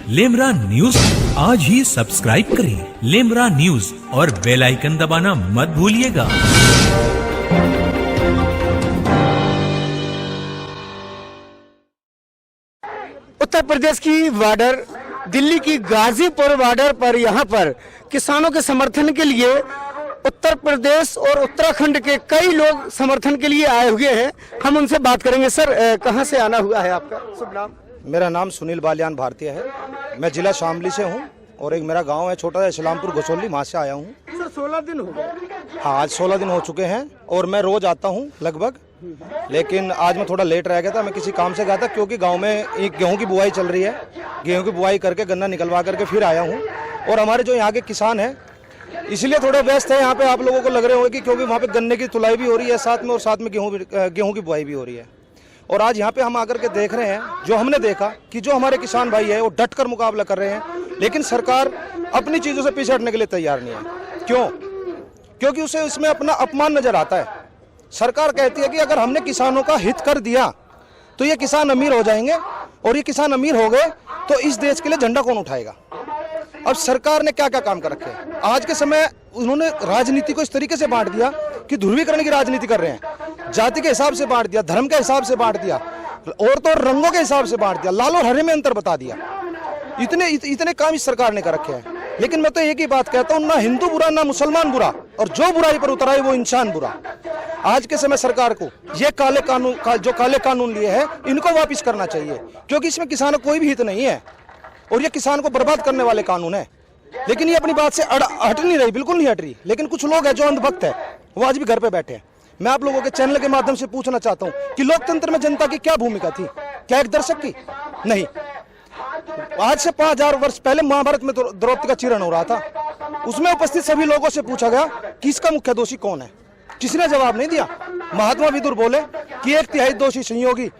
लेमरा news आज ही subscribe करें लेमरा news और बेल आइकन दबाना मत भूलिएगा। उत्तर प्रदेश की बॉर्डर, दिल्ली की गाजीपुर बॉर्डर पर यहाँ पर किसानों के समर्थन के लिए उत्तर प्रदेश और उत्तराखंड के कई लोग समर्थन के लिए आए हुए हैं। हम उनसे बात करेंगे। सर, कहाँ से आना हुआ है आपका? शुभ नाम? मेरा नाम सुनील बालियान भारतीय है। मैं जिला शामली से हूँ और एक मेरा गांव है छोटा सा इस्लामपुर घसोली, वहाँ से आया हूँ। सर, 16 दिन हो गए? हाँ, आज 16 दिन हो चुके हैं और मैं रोज आता हूँ लगभग, लेकिन आज मैं थोड़ा लेट रह गया था। मैं किसी काम से गया था क्योंकि गांव में एक गेहूं की बुआई चल रही है। गेहूं की बुआई करके गन्ना निकलवा करके फिर आया हूं। और हमारे जो यहाँ के किसान हैं इसलिए थोड़े व्यस्त है यहाँ पे, आप लोगों को लग रहे होंगे क्योंकि वहाँ पे गन्ने की तुलाई भी हो रही है साथ में, और साथ में गेहूं की बुआई भी हो रही है। और आज यहाँ पे हम आकर के देख रहे हैं, जो हमने देखा कि जो हमारे किसान भाई है वो डट कर मुकाबला कर रहे हैं, लेकिन सरकार अपनी चीज़ों से पीछे हटने के लिए तैयार नहीं है। क्यों? क्योंकि उसे इसमें अपना अपमान नजर आता है। सरकार कहती है कि अगर हमने किसानों का हित कर दिया तो ये किसान अमीर हो जाएंगे, और ये किसान अमीर हो गए तो इस देश के लिए झंडा कौन उठाएगा। अब सरकार ने क्या क्या काम कर रखे हैं। आज के समय उन्होंने राजनीति को इस तरीके से बांट दिया कि ध्रुवीकरण की राजनीति कर रहे हैं। जाति के हिसाब से बांट दिया, धर्म के हिसाब से बांट दिया, और तो रंगों के हिसाब से बांट दिया, लाल और हरे में अंतर बता दिया। इतने काम इस सरकार ने कर रखे हैं। लेकिन मैं तो एक ही बात कहता हूँ, ना हिंदू बुरा ना मुसलमान बुरा, और जो बुराई पर उतर आए वो इंसान बुरा। आज के समय सरकार को ये जो काले कानून लिए हैं इनको वापस करना चाहिए, क्योंकि इसमें किसानों कोई भी हित नहीं है और ये किसान को बर्बाद करने वाले कानून है। लेकिन ये अपनी बात से हट नहीं रही, बिल्कुल नहीं हट रही। लेकिन कुछ लोग हैं जो अंधभक्त है, वो आज भी घर पे बैठे हैं। मैं आप लोगों के चैनल के माध्यम से पूछना चाहता हूँ कि लोकतंत्र में जनता की क्या भूमिका थी? क्या एक दर्शक की? नहीं। आज से 5000 वर्ष पहले महाभारत में द्रौपदी का चीरन हो रहा था। उसमें उपस्थित सभी लोगों से पूछा गया कि इसका मुख्य दोषी कौन है। किसी ने जवाब नहीं दिया। महात्मा विदुर बोले कि 1/3 दोषी संयोगी,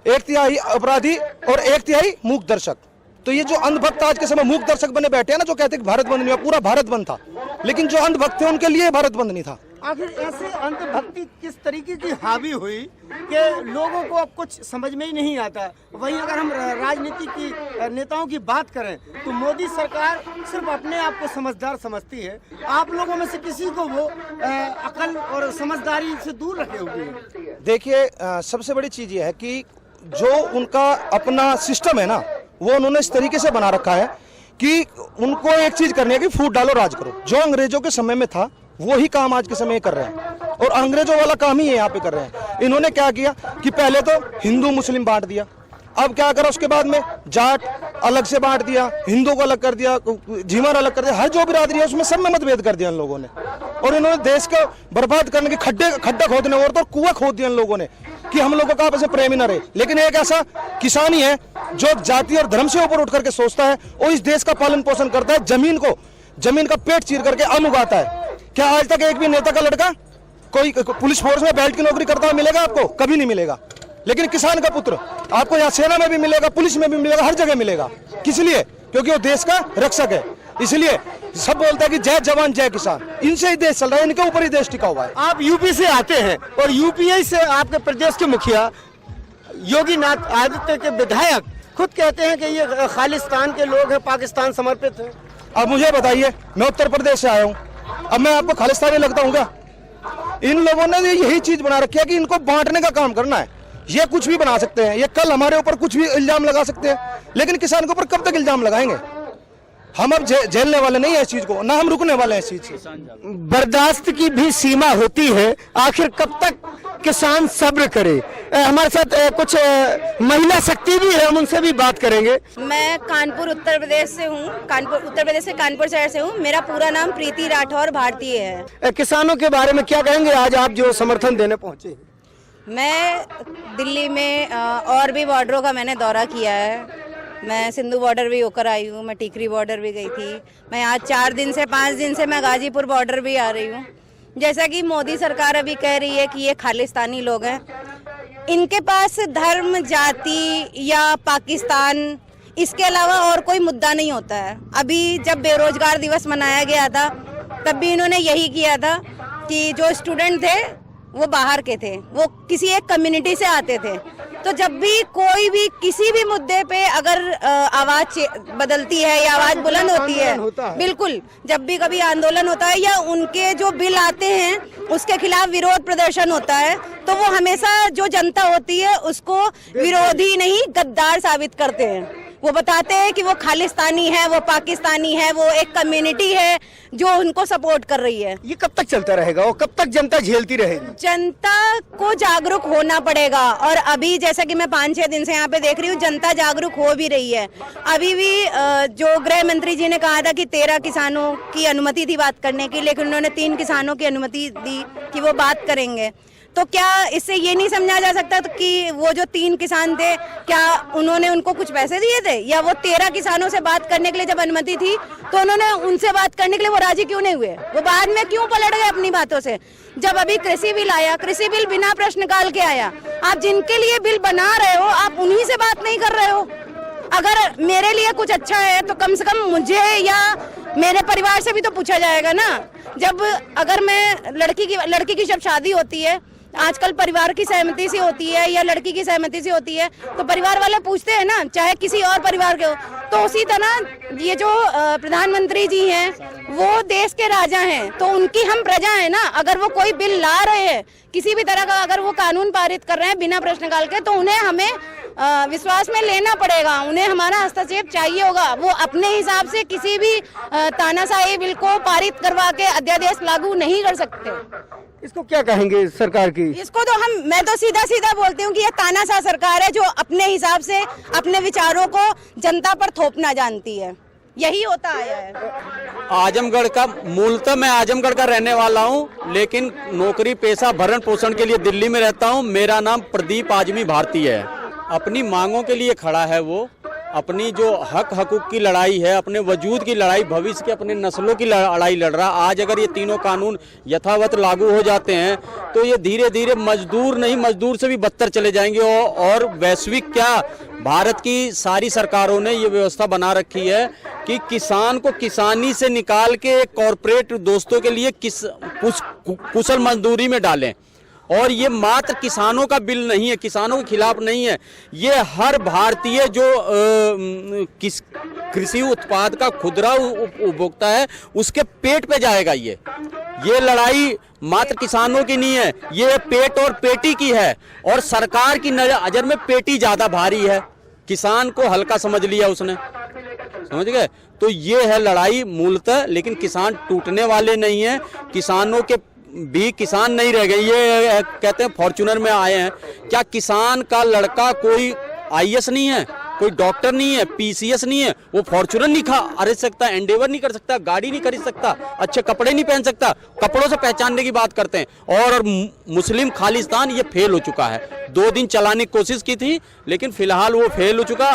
1/3 अपराधी और 1/3 मूक दर्शक। तो ये जो अंधभक्त आज के समय मूक दर्शक बने बैठे हैं ना, जो कहते हैं भारत बंद नहीं हुआ, पूरा भारत बंद था, लेकिन जो अंधभक्त थे उनके लिए भारत बंद नहीं था। आखिर ऐसे अंधभक्ति किस तरीके की हावी हुई कि लोगों को अब कुछ समझ में ही नहीं आता। वहीं अगर हम राजनीति की नेताओं की बात करें तो मोदी सरकार सिर्फ अपने आप को समझदार समझती है। आप लोगों में से किसी को वो अकल और समझदारी से दूर रखे हुए हैं। देखिए, सबसे बड़ी चीज ये है कि जो उनका अपना सिस्टम है ना, वो उन्होंने इस तरीके से बना रखा है कि उनको एक चीज करनी है कि फूट डालो राज करो। जो अंग्रेजों के समय में था वही काम आज के समय कर रहे हैं, और अंग्रेजों वाला काम ही यहाँ पे कर रहे हैं। इन्होंने क्या किया कि पहले तो हिंदू मुस्लिम बांट दिया, अब क्या करा उसके बाद में जाट अलग से बांट दिया, हिंदू को अलग कर दिया, झीमर अलग कर दिया, हर जो बिरादरी है उसमें सब में मतभेद कर दिया इन लोगों ने। और इन्होंने देश को बर्बाद करने के खड्डा खोदने और तो कुआं खोद दिया इन लोगों ने कि हम लोगों का आपस में प्रेम ही न रहे। लेकिन एक ऐसा किसान ही है जो जाति और धर्म से ऊपर उठ करके सोचता है और इस देश का पालन पोषण करता है, जमीन का पेट चीर करके अन्न उगाता है। क्या आज तक एक भी नेता का लड़का कोई पुलिस फोर्स में बेल्ट की नौकरी करता हुआ मिलेगा आपको? कभी नहीं मिलेगा। लेकिन किसान का पुत्र आपको यहाँ सेना में भी मिलेगा, पुलिस में भी मिलेगा, हर जगह मिलेगा। किस लिए? क्योंकि वो देश का रक्षक है। इसलिए सब बोलता है कि जय जवान जय किसान। इनसे ही देश चल रहा है, इनके ऊपर ही देश टिका हुआ है। आप यूपी से आते हैं और यूपीए से आपके प्रदेश के मुखिया योगी आदित्य के विधायक खुद कहते हैं कि ये खालिस्तान के लोग हैं, पाकिस्तान समर्पित है। अब मुझे बताइए, मैं उत्तर प्रदेश से आया हूँ, अब मैं आपको खालिस्तानी लगता हूँ क्या? इन लोगों ने यही चीज बना रखी है कि इनको बांटने का काम करना है। ये कुछ भी बना सकते हैं, ये कल हमारे ऊपर कुछ भी इल्जाम लगा सकते हैं, लेकिन किसान के ऊपर कब तक इल्जाम लगाएंगे? हम अब झेलने वाले नहीं है इस चीज को, ना हम रुकने वाले हैं इस चीज से। बर्दाश्त की भी सीमा होती है। आखिर कब तक किसान सब्र करे? हमारे साथ कुछ महिला शक्ति भी है, हम उनसे भी बात करेंगे। मैं कानपुर उत्तर प्रदेश से हूँ, उत्तर प्रदेश से कानपुर शहर से हूँ। मेरा पूरा नाम प्रीति राठौर भारतीय है। किसानों के बारे में क्या कहेंगे आज आप जो समर्थन देने पहुंचे? मैं दिल्ली में और भी बॉर्डरों का मैंने दौरा किया है। मैं सिंधु बॉर्डर भी होकर आई हूँ, मैं टीकरी बॉर्डर भी गई थी। मैं आज 5 दिन से मैं गाजीपुर बॉर्डर भी आ रही हूँ। जैसा कि मोदी सरकार अभी कह रही है कि ये खालिस्तानी लोग हैं, इनके पास धर्म, जाति या पाकिस्तान इसके अलावा और कोई मुद्दा नहीं होता है। अभी जब बेरोजगार दिवस मनाया गया था तब भी इन्होंने यही किया था कि जो स्टूडेंट थे वो बाहर के थे, वो किसी एक कम्युनिटी से आते थे, तो जब भी कोई भी किसी भी मुद्दे पे अगर आवाज बदलती है या आवाज बुलंद होती है, बिल्कुल जब भी कभी आंदोलन होता है या उनके जो बिल आते हैं उसके खिलाफ विरोध प्रदर्शन होता है, तो वो हमेशा जो जनता होती है उसको विरोधी नहीं गद्दार साबित करते हैं। वो बताते हैं कि वो खालिस्तानी है, वो पाकिस्तानी है, वो एक कम्युनिटी है जो उनको सपोर्ट कर रही है। ये कब तक चलता रहेगा और कब तक जनता झेलती रहेगी? जनता को जागरूक होना पड़ेगा और अभी जैसा कि मैं 5-6 दिन से यहाँ पे देख रही हूँ, जनता जागरूक हो भी रही है। अभी भी जो गृह मंत्री जी ने कहा था कि 13 किसानों की अनुमति थी बात करने की, लेकिन उन्होंने 3 किसानों की अनुमति दी कि वो बात करेंगे। तो क्या इससे ये नहीं समझा जा सकता तो कि वो जो 3 किसान थे, क्या उन्होंने उनको कुछ पैसे दिए थे, या वो 13 किसानों से बात करने के लिए जब अनुमति थी तो उन्होंने उनसे बात करने के लिए वो राजी क्यों नहीं हुए? वो बाद में क्यों पलट गए अपनी बातों से? जब अभी कृषि बिल आया, कृषि बिल बिना प्रश्नकाल के आया। आप जिनके लिए बिल बना रहे हो आप उन्हीं से बात नहीं कर रहे हो। अगर मेरे लिए कुछ अच्छा है तो कम से कम मुझे या मेरे परिवार से भी तो पूछा जाएगा ना। जब अगर मैं लड़की की जब शादी होती है, आजकल परिवार की सहमति से होती है या लड़की की सहमति से होती है, तो परिवार वाले पूछते हैं ना, चाहे किसी और परिवार के हो। तो उसी तरह ये जो प्रधानमंत्री जी हैं वो देश के राजा हैं, तो उनकी हम प्रजा हैं ना। अगर वो कोई बिल ला रहे हैं, किसी भी तरह का अगर वो कानून पारित कर रहे हैं बिना प्रश्नकाल के, तो उन्हें हमें विश्वास में लेना पड़ेगा, उन्हें हमारा हस्तक्षेप चाहिए होगा। वो अपने हिसाब से किसी भी तानाशाही बिल को पारित करवा के अध्यादेश लागू नहीं कर सकते। इसको क्या कहेंगे सरकार की? इसको तो मैं तो सीधा सीधा बोलती हूँ कि ये तानाशाह सरकार है जो अपने हिसाब से अपने विचारों को जनता पर थोपना जानती है। यही होता आया है। आजमगढ़ का मूलतः मैं आजमगढ़ का रहने वाला हूं, लेकिन नौकरी पेशा भरण पोषण के लिए दिल्ली में रहता हूं। मेरा नाम प्रदीप आजमी भारती है। अपनी मांगों के लिए खड़ा है वो, अपनी जो हकूक की लड़ाई है, अपने वजूद की लड़ाई, भविष्य के अपने नस्लों की लड़ाई लड़ रहा। आज अगर ये तीनों कानून यथावत लागू हो जाते हैं तो ये धीरे धीरे मजदूर से भी बदतर चले जाएंगे। और वैश्विक क्या, भारत की सारी सरकारों ने ये व्यवस्था बना रखी है कि किसान को किसानी से निकाल के कॉरपोरेट दोस्तों के लिए कुशल मजदूरी में डालें। और ये मात्र किसानों का बिल नहीं है, किसानों के खिलाफ नहीं है, ये हर भारतीय जो कृषि उत्पाद का खुदरा उपभोक्ता है उसके पेट पे जाएगा। ये लड़ाई मात्र किसानों की नहीं है, ये पेट और पेटी की है। और सरकार की नजर में पेटी ज्यादा भारी है, किसान को हल्का समझ लिया उसने, समझ गए। तो ये है लड़ाई मूलतः, लेकिन किसान टूटने वाले नहीं है। किसानों के भी किसान नहीं रह गए। ये कहते हैं फॉर्च्यूनर में आए हैं, क्या किसान का लड़का कोई आईएएस नहीं है, कोई डॉक्टर नहीं है, पीसीएस नहीं है, वो फॉर्च्यूनर नहीं खरीद सकता, एंडेवर नहीं कर सकता, गाड़ी नहीं खरीद सकता, अच्छे कपड़े नहीं पहन सकता? कपड़ों से पहचानने की बात करते हैं। और मुस्लिम खालिस्तान ये फेल हो चुका है। 2 दिन चलाने की कोशिश की थी, लेकिन फिलहाल वो फेल हो चुका।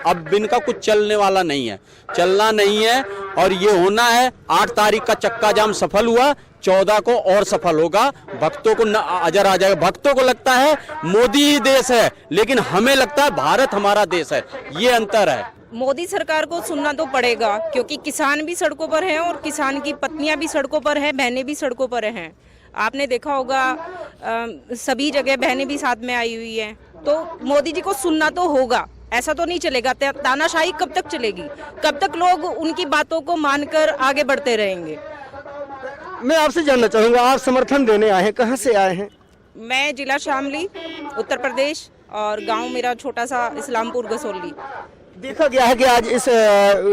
अब इनका कुछ चलने वाला नहीं है, चलना नहीं है। और ये होना है, 8 तारीख का चक्का जाम सफल हुआ, 14 को और सफल होगा। भक्तों को अजर आ जाएगा। भक्तों को लगता है मोदी ही देश है, लेकिन हमें लगता है भारत हमारा देश है। ये अंतर है। मोदी सरकार को सुनना तो पड़ेगा, क्योंकि किसान भी सड़कों पर हैं और किसान की पत्नियां भी सड़कों पर हैं, बहनें भी सड़कों पर हैं। आपने देखा होगा सभी जगह बहनें भी साथ में आई हुई हैं। तो मोदी जी को सुनना तो होगा, ऐसा तो नहीं चलेगा। तानाशाही कब तक चलेगी? कब तक लोग उनकी बातों को मानकर आगे बढ़ते रहेंगे? मैं आपसे जानना चाहूंगा, आप समर्थन देने आए हैं, कहाँ से आए हैं? मैं जिला शामली, उत्तर प्रदेश, और गांव मेरा छोटा सा इस्लामपुर गसोली। देखा गया है कि आज इस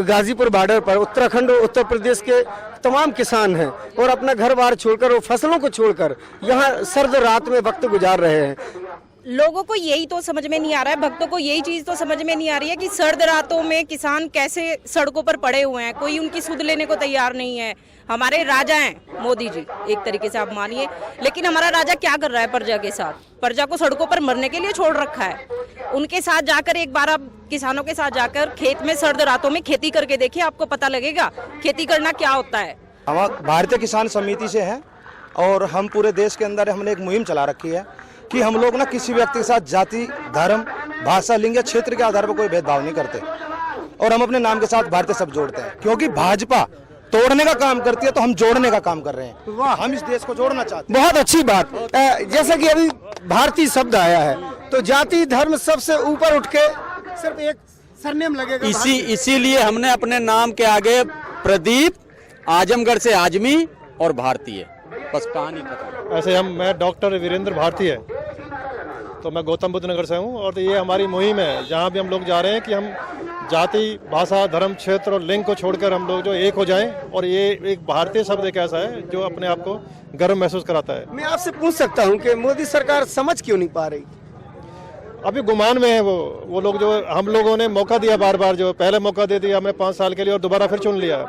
गाजीपुर बॉर्डर पर उत्तराखंड और उत्तर प्रदेश के तमाम किसान हैं और अपना घर बार छोड़कर और फसलों को छोड़कर यहाँ सर्द रात में वक्त गुजार रहे हैं। लोगों को यही तो समझ में नहीं आ रहा है, भक्तों को यही चीज तो समझ में नहीं आ रही है कि सर्द रातों में किसान कैसे सड़कों पर पड़े हुए हैं, कोई उनकी सुध लेने को तैयार नहीं है। हमारे राजा हैं मोदी जी, एक तरीके से आप मानिए, लेकिन हमारा राजा क्या कर रहा है प्रजा के साथ? प्रजा को सड़कों पर मरने के लिए छोड़ रखा है। उनके साथ जाकर एक बार आप किसानों के साथ जाकर खेत में सर्द रातों में खेती करके देखिए, आपको पता लगेगा खेती करना क्या होता है। हम भारतीय किसान समिति से हैं और हम पूरे देश के अंदर हमने एक मुहिम चला रखी है कि हम लोग ना किसी व्यक्ति के साथ जाति, धर्म, भाषा, लिंग या क्षेत्र के आधार पर कोई भेदभाव नहीं करते और हम अपने नाम के साथ भारतीय शब्द जोड़ते हैं। क्योंकि भाजपा तोड़ने का काम करती है तो हम जोड़ने का काम कर रहे हैं। वाह, हम इस देश को जोड़ना चाहते हैं। बहुत अच्छी बात। जैसा कि अभी भारतीय शब्द आया है, तो जाति धर्म सबसे ऊपर उठ के सिर्फ एक सरनेम लगेगा। इसीलिए हमने अपने नाम के आगे प्रदीप, आजमगढ़ से आजमी और भारतीय, बस कहानी खत्म। ऐसे मैं डॉक्टर वीरेंद्र भारती है, तो मैं गौतम बुद्ध नगर से हूँ और ये हमारी मुहिम है जहाँ भी हम लोग जा रहे हैं कि हम जाति, भाषा, धर्म, क्षेत्र और लिंग को छोड़कर हम लोग जो एक हो जाएं। और ये एक भारतीय शब्द एक ऐसा है जो अपने आप को गर्व महसूस कराता है। मैं आपसे पूछ सकता हूँ कि मोदी सरकार समझ क्यों नहीं पा रही? अभी गुमान में है वो लोग जो हम लोगों ने मौका दिया बार बार, जो पहले मौका दे दिया हमने 5 साल के लिए और दोबारा फिर चुन लिया।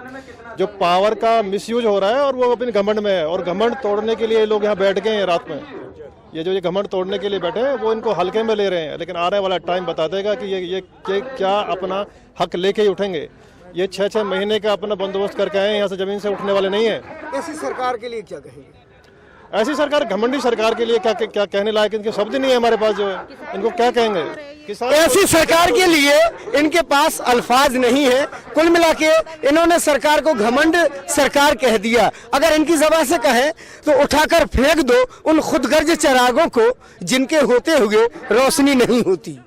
जो पावर का मिसयूज हो रहा है और वो अपने घमंड में है, और घमंड तोड़ने के लिए ये लोग यहाँ बैठ गए हैं रात में। ये घमंड तोड़ने के लिए बैठे हैं वो इनको हल्के में ले रहे हैं, लेकिन आने वाला टाइम बता देगा कि ये क्या अपना हक लेके ही उठेंगे। ये 6-6 महीने का अपना बंदोबस्त करके आए हैं, यहाँ से जमीन से उठने वाले नहीं है। ऐसी सरकार के लिए क्या कहेंगे? ऐसी सरकार, घमंडी सरकार के लिए क्या कहने लायक इनके शब्द नहीं है हमारे पास, जो है इनको क्या कहेंगे। ऐसी सरकार के लिए इनके पास अल्फाज नहीं है। कुल मिला के इन्होंने सरकार को घमंड सरकार कह दिया। अगर इनकी ज़बान से कहें तो उठाकर फेंक दो उन खुदगर्ज चिरागों को जिनके होते हुए रोशनी नहीं होती।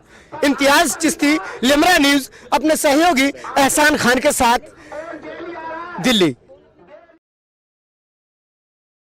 इम्तियाज चिश्ती, लिमरा न्यूज़, अपने सहयोगी एहसान खान के साथ, दिल्ली।